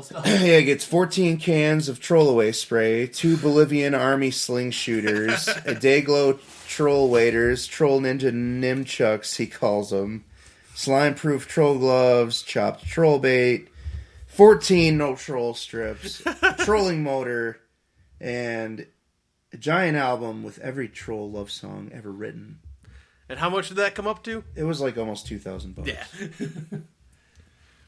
simple stuff. Yeah, it gets 14 cans of troll away spray, 2 Bolivian army sling shooters, a Dayglow troll waders, troll ninja nimchucks, he calls them, slime-proof troll gloves, chopped troll bait, 14 no troll strips, trolling motor, and a giant album with every troll love song ever written. And how much did that come up to? It was like almost $2,000. Yeah.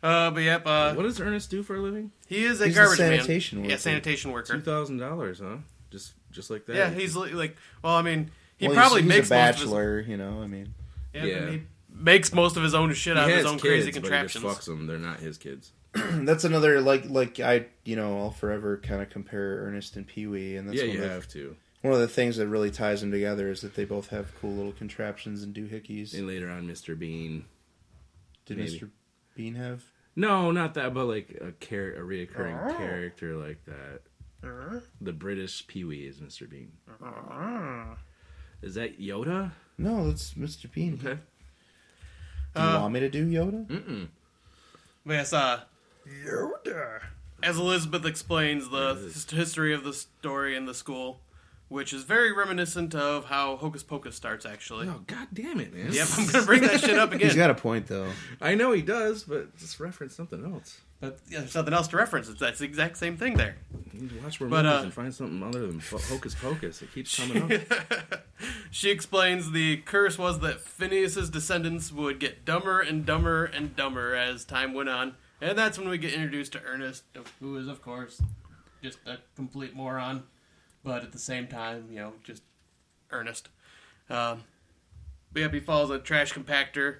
But yep. What does Ernest do for a living? He is a He's garbage the sanitation man. worker. Yeah, sanitation worker. $2,000, huh? Just like that. Yeah, he's like, well, I mean, he Well, probably he's makes a most of his. bachelor, you know, I mean. Yeah, Yeah. he makes most of his own shit out of his own crazy contraptions. But he just fucks them. They're not his kids. That's another, like I, I'll forever kind of compare Ernest and Pee-wee, and that's Yeah, you have to. one of the things that really ties them together is that they both have cool little contraptions and doohickeys. And later on, Mr. Bean. Did maybe. Mr. Bean have? No, not that, but like a reoccurring character like that. The British Pee-wee is Mr. Bean. Is that Yoda? No, that's Mr. Bean. Okay. Do you want me to do Yoda? Mm-mm. Yes, Yoda. as Elizabeth explains the history of the story in the school, which is very reminiscent of how Hocus Pocus starts, actually. Oh, god damn it, man. Yep, I'm going to bring that shit up again. He's got a point, though. I know he does, but just reference something else. But yeah, there's nothing else to reference. That's the exact same thing there. You need to watch more But, movies and find something other than Hocus Pocus. It keeps coming up. She explains the curse was that Phineas's descendants would get dumber and dumber and dumber as time went on. And that's when we get introduced to Ernest, who is, of course, just a complete moron. But at the same time, just Ernest. But yeah, he follows a trash compactor,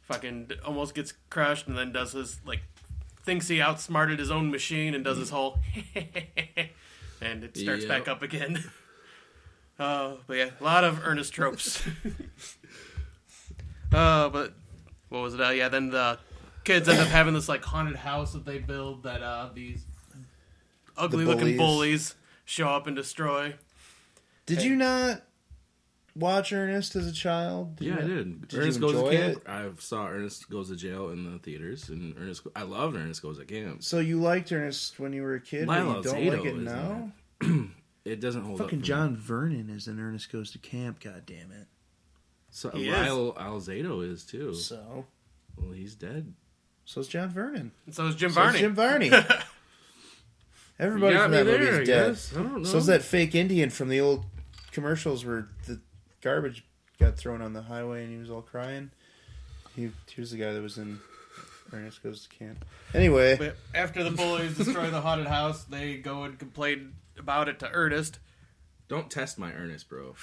fucking almost gets crushed, and then does his, thinks he outsmarted his own machine and does his whole and it starts back up again. But yeah, a lot of Ernest tropes. But what was it? Yeah, then the kids end up having this haunted house that they build that these ugly looking bullies show up and destroy. Did you not watch Ernest as a child? Yeah, I did. Did Ernest you Goes to enjoy Camp. it? I saw Ernest Goes to Jail in the theaters, and I loved Ernest Goes to Camp. So you liked Ernest when you were a kid, but Lyle you don't Alzado like it is now? It doesn't hold Fucking up. John Vernon is in Ernest Goes to Camp, God damn it. So He Lyle Alzado is too. So? Well, he's dead. So's John Vernon. And so is Jim So's Varney. Jim Varney. Everybody You got from me that there, movie I is dead. guess. I don't know. So's that fake Indian from the old commercials where the garbage got thrown on the highway and he was all crying. He was the guy that was in Ernest Goes to Camp. Anyway. But after the bullies destroy the haunted house, they go and complain about it to Ernest. Don't test my Ernest, bro.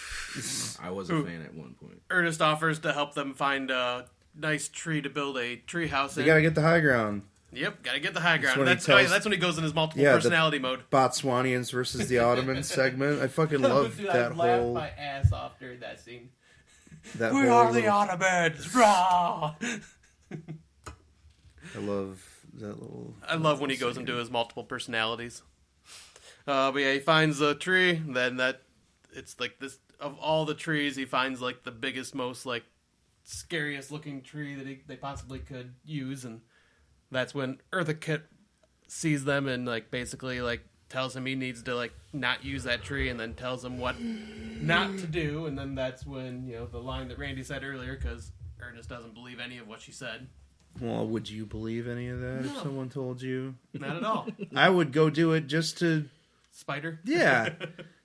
I was a fan at one point. Ernest offers to help them find a nice tree to build a tree house in. You gotta get the high ground. Yep, gotta get the high ground. when he That's tells- when he goes in his multiple Yeah, the- personality mode. Botswanians versus the Ottomans segment. I fucking love Dude, that I laughed whole... my ass off during that scene. That We whole are the little- Ottomans! Rah! I love that little... I love when he goes into his multiple personalities. But yeah, he finds a tree. Then it's this of all the trees, he finds the biggest, most scariest looking tree that they possibly could use, and that's when Eartha Kitt sees them and basically tells him he needs to not use that tree, and then tells him what not to do, and then that's when the line that Randy said earlier, because Ernest doesn't believe any of what she said. Well, would you believe any of that if No. someone told you? Not at all. I would go do it just to... Spider. Yeah.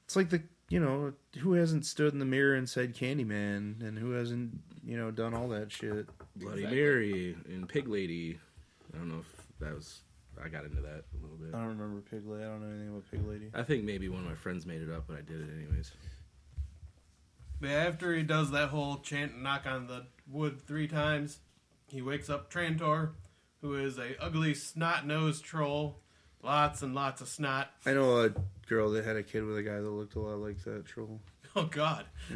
It's like who hasn't stood in the mirror and said Candyman, and who hasn't, done all that shit? Bloody Exactly. Mary and Pig Lady. I don't know if that was... I got into that a little bit. I don't remember Pig Lady. I don't know anything about Pig Lady. I think maybe one of my friends made it up, but I did it anyways. But after he does that whole chant and knock on the wood 3 times, he wakes up Trantor, who is a ugly snot-nosed troll. Lots and lots of snot. I know a girl that had a kid with a guy that looked a lot like that troll. Oh, God. Yeah.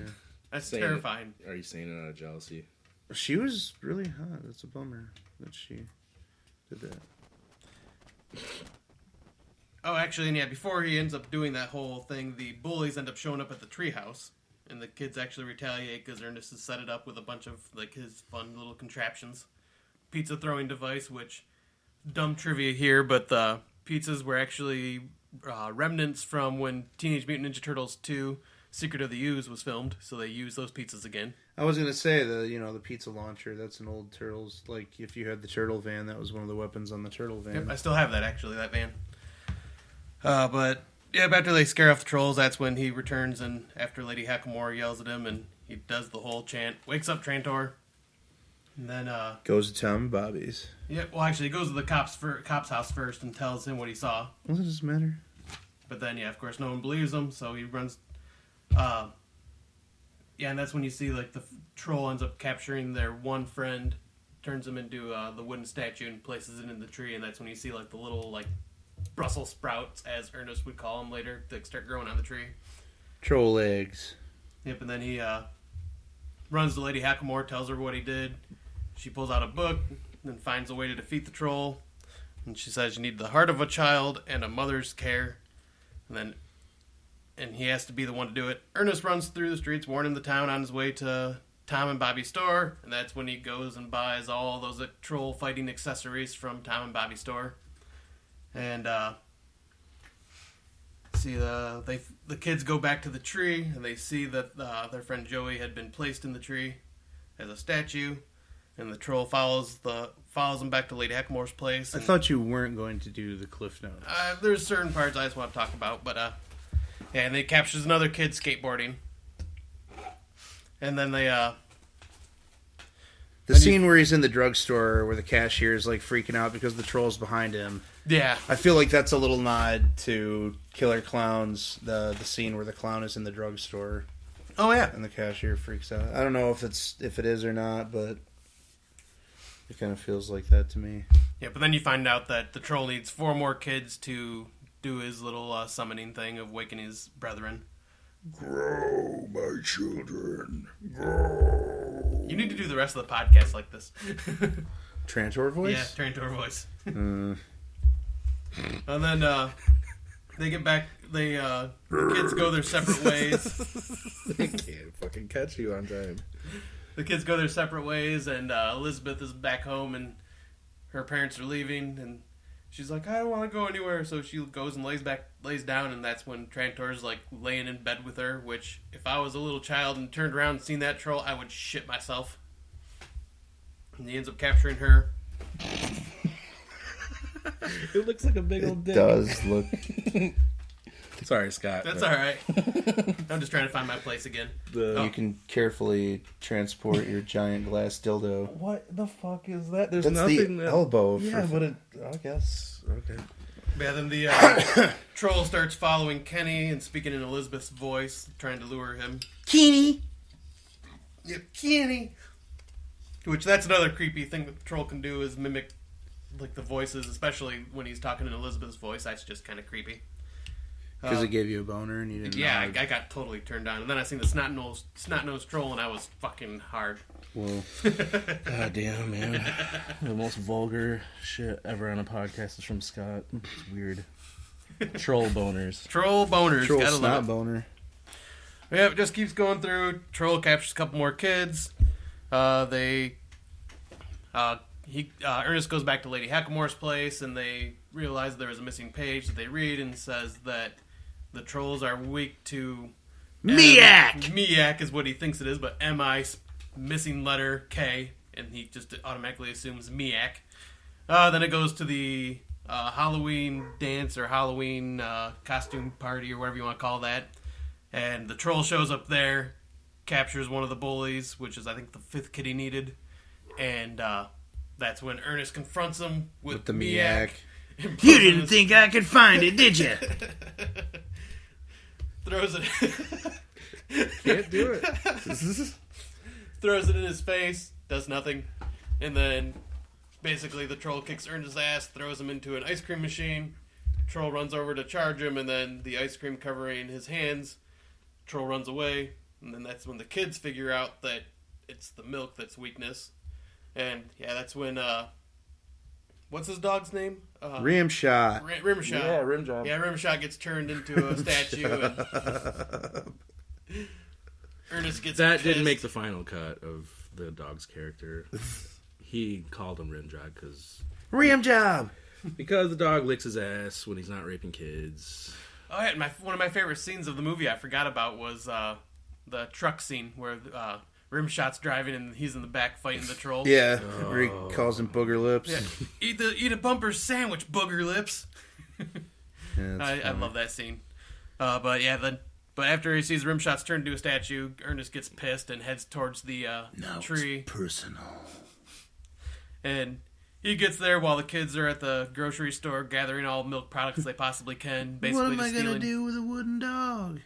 That's Saying terrifying. Are you saying it out of jealousy? She was really hot. That's a bummer that she did that. Oh, actually, and yeah, before he ends up doing that whole thing, the bullies end up showing up at the treehouse, and the kids actually retaliate because Ernest has set it up with a bunch of his fun little contraptions. Pizza throwing device, which dumb trivia here, but the pizzas were actually remnants from when Teenage Mutant Ninja Turtles 2 Secret of the Ooze was filmed, so they used those pizzas again. I was gonna say the pizza launcher. That's an old Turtles. Like if you had the turtle van, that was one of the weapons on the turtle van. Yep, I still have that actually, that van. But yeah, after they scare off the trolls, that's when he returns, and after Lady Hackamore yells at him, and he does the whole chant, wakes up Trantor, and then Goes to Tom and Bobby's. yeah, well actually he goes to the cop's house first and tells him what he saw. What does this matter? But then yeah, of course no one believes him, so he runs. Yeah, and that's when you see like the troll ends up capturing their one friend, turns him into the wooden statue and places it in the tree, and that's when you see like the little like Brussels sprouts, as Ernest would call them later, that start growing on the tree. Troll legs. Yep, and then he runs to Lady Hackamore, tells her what he did. She pulls out a book, and then finds a way to defeat the troll. And she says you need the heart of a child and a mother's care. And he has to be the one to do it. Ernest runs through the streets, warning the town on his way to Tom and Bobby's store. And that's when he goes and buys all those troll fighting accessories from Tom and Bobby's store. And see the kids go back to the tree, and they see that their friend Joey had been placed in the tree as a statue, and the troll follows them back to Lady Hackamore's place. I thought you weren't going to do the Cliff Notes. There's certain parts I just want to talk about, but yeah, and they captures another kid skateboarding, and then they The scene where he's in the drugstore where the cashier is like freaking out because the troll's behind him. yeah. I feel like that's a little nod to Killer Clowns, the scene where the clown is in the drugstore Oh yeah. and the cashier freaks out. I don't know if it is or not, but it kind of feels like that to me. Yeah, but then you find out that the troll needs 4 more kids to do his little summoning thing of waking his brethren. Grow, my children, grow. You need to do the rest of the podcast like this. Trantor voice? Yeah, Trantor voice. Mm. And then they get back. The kids go their separate ways. They can't fucking catch you on time. The kids go their separate ways, and Elizabeth is back home, and her parents are leaving, and she's like, I don't want to go anywhere, so she goes and lays down, and that's when Trantor's like laying in bed with her, which if I was a little child and turned around and seen that troll, I would shit myself. And he ends up capturing her. It looks like a big It old dick. does look... Sorry, Scott. That's but alright. I'm just trying to find my place again. You can carefully transport your giant glass dildo. What the fuck is that? There's That's nothing. the elbow. Yeah, for... but I guess. Okay. Yeah, then the troll starts following Kenny and speaking in Elizabeth's voice, trying to lure him. Kenny! Yep, Kenny! Which, that's another creepy thing that the troll can do, is mimic, like, the voices, especially when he's talking in Elizabeth's voice. That's just kind of creepy. Because it gave you a boner and you didn't Yeah, know. I got totally turned on. And then I seen the snot-nosed troll, and I was fucking hard. Well, God damn, man. The most vulgar shit ever on a podcast is from Scott. It's weird. Troll boners. Troll boners. troll Gotta snot love it. boner. Yep, just keeps going through. Troll captures a couple more kids. Ernest goes back to Lady Hackamore's place, and they realize there is a missing page that they read, and says that the trolls are weak to Miak! Miak is what he thinks it is, but M-I missing letter K, and he just automatically assumes Miak. Then it goes to the Halloween dance or Halloween costume party or whatever you want to call that, and the troll shows up there, captures one of the bullies, which is I think the 5th kid he needed, and that's when Ernest confronts him with the Miak. Miak. You didn't think I could find it, did you? Throws it. Can't do it. Throws it in his face. Does nothing, and then basically the troll kicks Ernest's ass, throws him into an ice cream machine. Troll runs over to charge him, and then the ice cream covering his hands. Troll runs away, and then that's when the kids figure out that it's the milk that's weakness. And yeah, that's when what's his dog's name? Rimshot. Rimshot. Yeah, rim job. Yeah, Rimshot gets turned into a statue, and Ernest gets That pissed. didn't make the final cut of the dog's character. He called him Rimjob because Rim job! Because the dog licks his ass when he's not raping kids. Oh, yeah, and one of my favorite scenes of the movie I forgot about was the truck scene where Rimshot's driving and he's in the back fighting the troll. Yeah, where he calls him booger lips. Yeah. Eat a bumper sandwich, booger lips. Yeah, I love that scene. But after he sees Rimshot's turned into a statue, Ernest gets pissed and heads towards the tree. It's personal. And he gets there while the kids are at the grocery store gathering all milk products they possibly can. Basically, What am I gonna do with a wooden dog?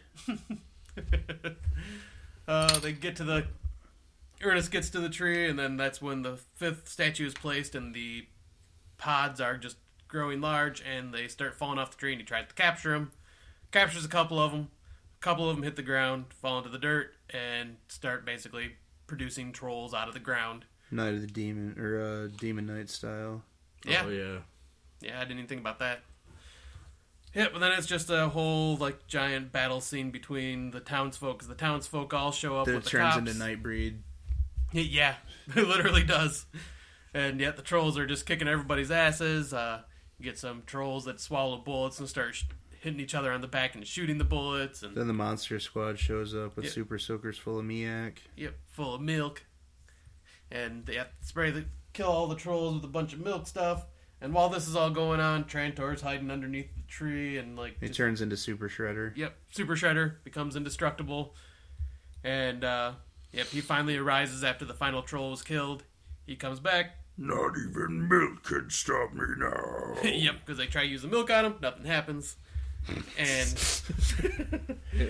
They get to the... Ernest gets to the tree, and then that's when the 5th statue is placed, and the pods are just growing large, and they start falling off the tree, and he tries to capture them. Captures a couple of them. A couple of them hit the ground, fall into the dirt, and start basically producing trolls out of the ground. Night of the Demon, or Demon Knight style. Yeah. Oh, yeah. Yeah, I didn't even think about that. Yeah, but then it's just a whole, like, giant battle scene between the townsfolk, because the townsfolk all show up That with the turns cops. into Nightbreed. Yeah, it literally does. And yet the trolls are just kicking everybody's asses. You get some trolls that swallow bullets and start hitting each other on the back and shooting the bullets. And Then the Monster Squad shows up with Yep. super soakers full of Miak. Yep, full of milk. And they have to kill all the trolls with a bunch of milk stuff. And while this is all going on, Trantor's hiding underneath the tree and He turns into Super Shredder. Yep, Super Shredder becomes indestructible. And he finally arises after the final troll was killed. He comes back. Not even milk can stop me now. Yep, because they try to use the milk on him, nothing happens. And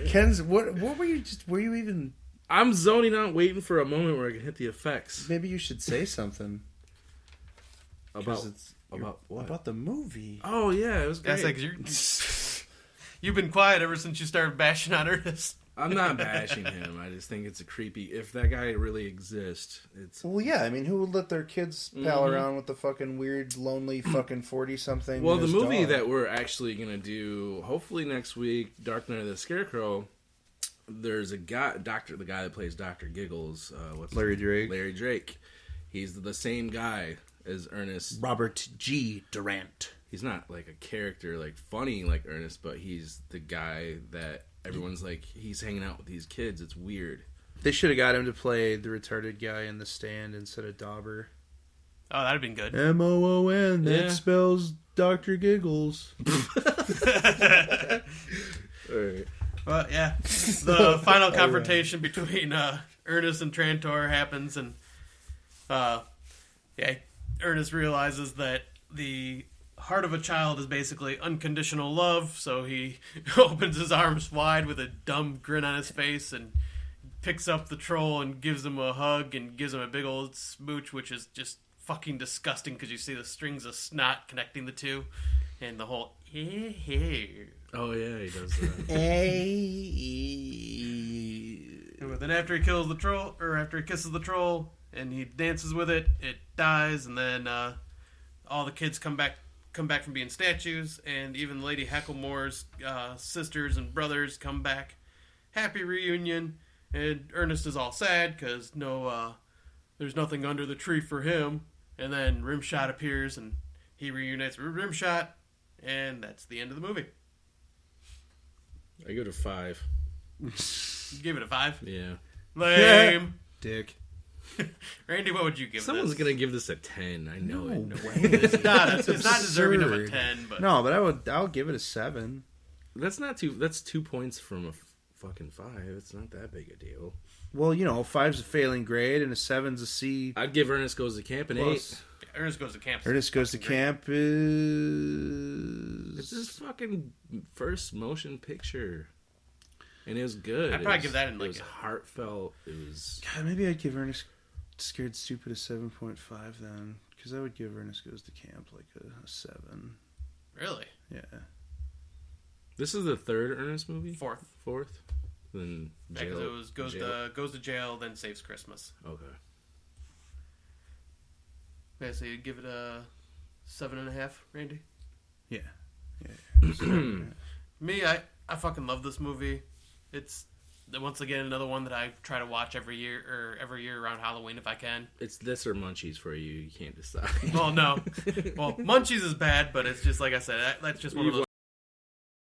Ken's, what were you were you even... I'm zoning out waiting for a moment where I can hit the effects. Maybe you should say something. About what? About the movie. Oh, yeah, it was great. that's like you've been quiet ever since you started bashing on Ernest. I'm not bashing him. I just think it's a creepy... If that guy really exists, it's... Well, yeah, I mean, who would let their kids pal around with the fucking weird, lonely fucking 40-something? Well, the movie that we're actually going to do, hopefully next week, Dark Knight of the Scarecrow, there's a guy, the guy that plays Dr. Giggles. Larry Drake. Larry Drake. He's the same guy as Ernest. Robert G. Durant. He's not like a character, like funny like Ernest, but he's the guy that everyone's like, he's hanging out with these kids. It's weird. They should have got him to play the retarded guy in The Stand instead of Dauber. Oh, that'd have been good. M-O-O-N, that Yeah. spells Dr. Giggles. All right. But yeah, the final confrontation between Ernest and Trantor happens, and Ernest realizes that the heart of a child is basically unconditional love, so he opens his arms wide with a dumb grin on his face and picks up the troll and gives him a hug and gives him a big old smooch, which is just fucking disgusting because you see the strings of snot connecting the two, and the whole Oh, yeah, he does that. But then after he kills the troll, or after he kisses the troll, and he dances with it, it dies, and then all the kids come back from being statues, and even Lady Hecklemore's sisters and brothers come back. Happy reunion, and Ernest is all sad because there's nothing under the tree for him. And then Rimshot appears, and he reunites with Rimshot, and that's the end of the movie. I give it a 5. You gave it a 5? Yeah. Lame. Dick. Randy, what would you give Someone's this? going to give this a 10. I know it. No way. It's not deserving of a absurd. 10, but No, but I'll give it a 7. That's 2 points from a fucking 5. It's not that big a deal. Well, 5's a failing grade and a 7's a C. I'd give Ernest Goes to Camp an 8. Ernest Goes to Camp. Ernest Goes to Camp It's his is... fucking first motion picture. And it was good. I'd probably give that in, It like, was heartfelt. It was... God, maybe I'd give Ernest Scared Stupid a 7.5 then. Because I would give Ernest Goes to Camp like a 7. Really? Yeah. This is the third Ernest movie? Fourth. Then Because jail. it was goes to jail, then saves Christmas. Okay. Okay, so you'd give it a 7.5, Randy? Yeah. Me, I fucking love this movie. It's once again, another one that I try to watch every year around Halloween if I can. It's this or Munchies for you. You can't decide. Well, no. Well, Munchies is bad, but it's just like I said. That's just one of those